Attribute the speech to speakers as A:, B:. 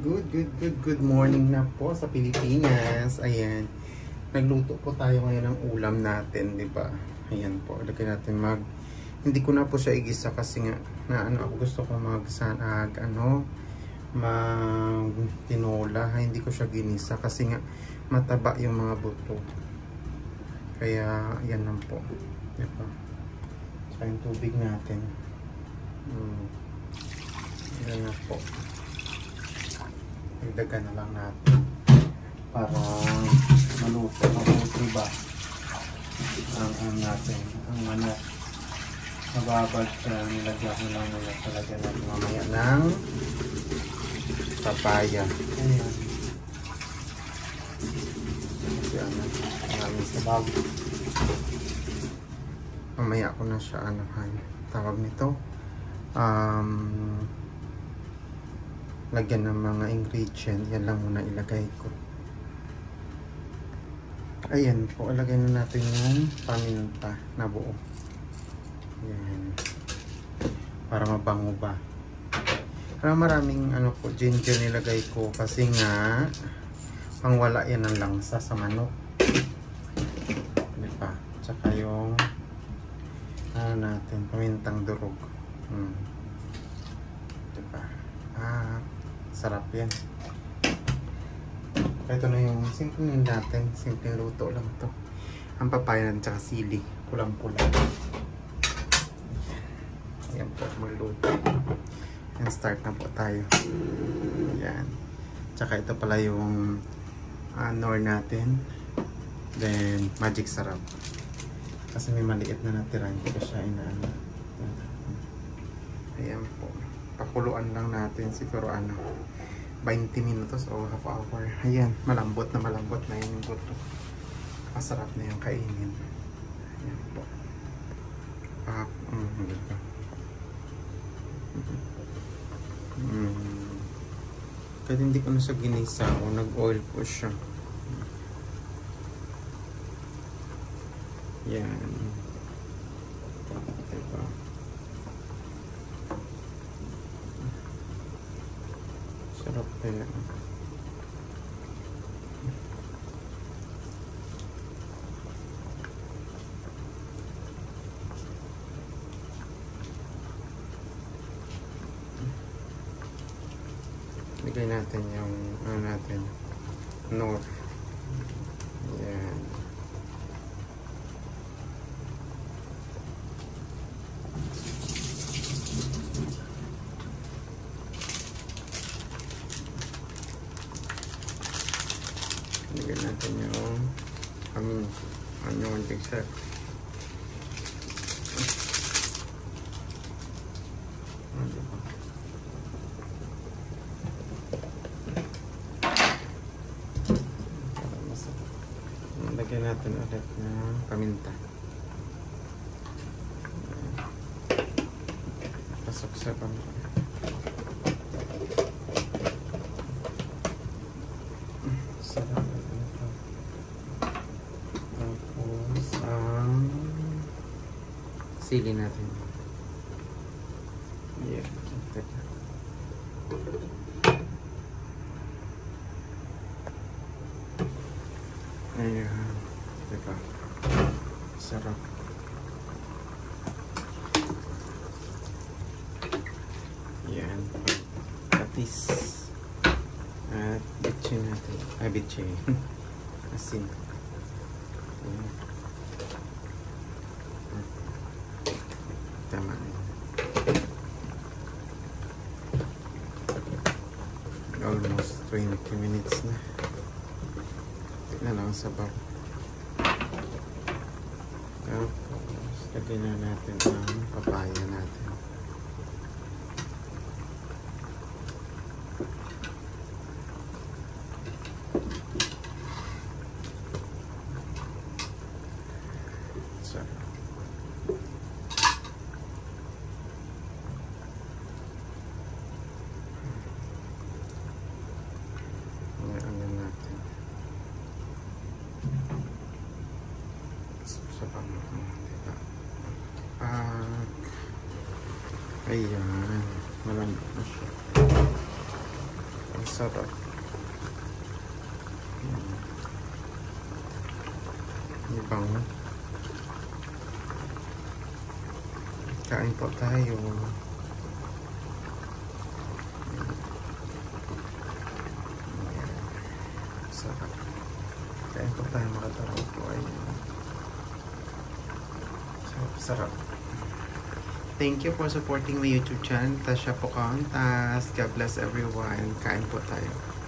A: Good morning na po sa Pilipinas. Ayan. Nagluto po tayo ngayon ng ulam natin, di ba? Ayan po. Lagyan natin hindi ko na po siya igisa kasi nga ako gusto ko tinola. Hindi ko siya ginisa kasi nga mataba yung mga buto. Kaya ayan lang po. Di ba? Tsaka yung tubig natin. Ayan na po. Igdagan na lang natin para maluto. Mabuti ba ang natin, ang manok. Mababad siya, nilagyan ko lang nila talaga natin mamaya ng papaya. Ayan. Ayan na. Maraming sabaw. Mamaya ko na siya tawag nito. Lagyan ng mga ingredient. Yan lang muna ilagay ko. Ayan po. Ilagay na natin yung paminta na buo. Ayan. Para mabango ba. Maraming ginger nilagay ko kasi nga pangwala yan ng langsa sa manok. Diba? Tsaka yung natin, pamintang durog. Diba? Sarap yan. Ito na yung simple natin. Simple luto lang to. Ang papaya natin tsaka sili. Pulang-pula. Ayan po. Magluto. And start na po tayo. Ayan. Tsaka ito pala yung nor natin. Then magic sarap. Kasi may maliit na natira. Hindi ko siya inaano. Ayan po. Pakuluan lang natin siguro 20 minutos o half hour. Ayan, malambot na yun yung buto. Masarap na yung kainin. Ayan po. Kahit hindi ko na siya ginisa o nag-oil po siya. Ayan. Diba? Sarap kaya. Lagay natin yung nor. Ayan. Lagyan natin yung pigset. Lagyan natin ulit ng paminta. Pasok sa paminta. Sarap. Tapos sili natin. Yeah. Ayan. Diba? Sarap. Ayan. Patis. At bitchin natin. Bitchin. Asin. Ayan. Tama na. Almost 20 minutes na. Tignan lang sa sabaw. Tapos, lagyan na natin ang papaya natin. Sarap. Ayan natin. Sa pamamagitan. Ayan. Malambot na siya. Ang sarap. Ibang. Kain po tayo. Sarap. Kain po tayo mga taraw po. Sarap, sarap. Thank you for supporting my YouTube channel. Tasha Pocantas. God bless everyone. Kain po tayo.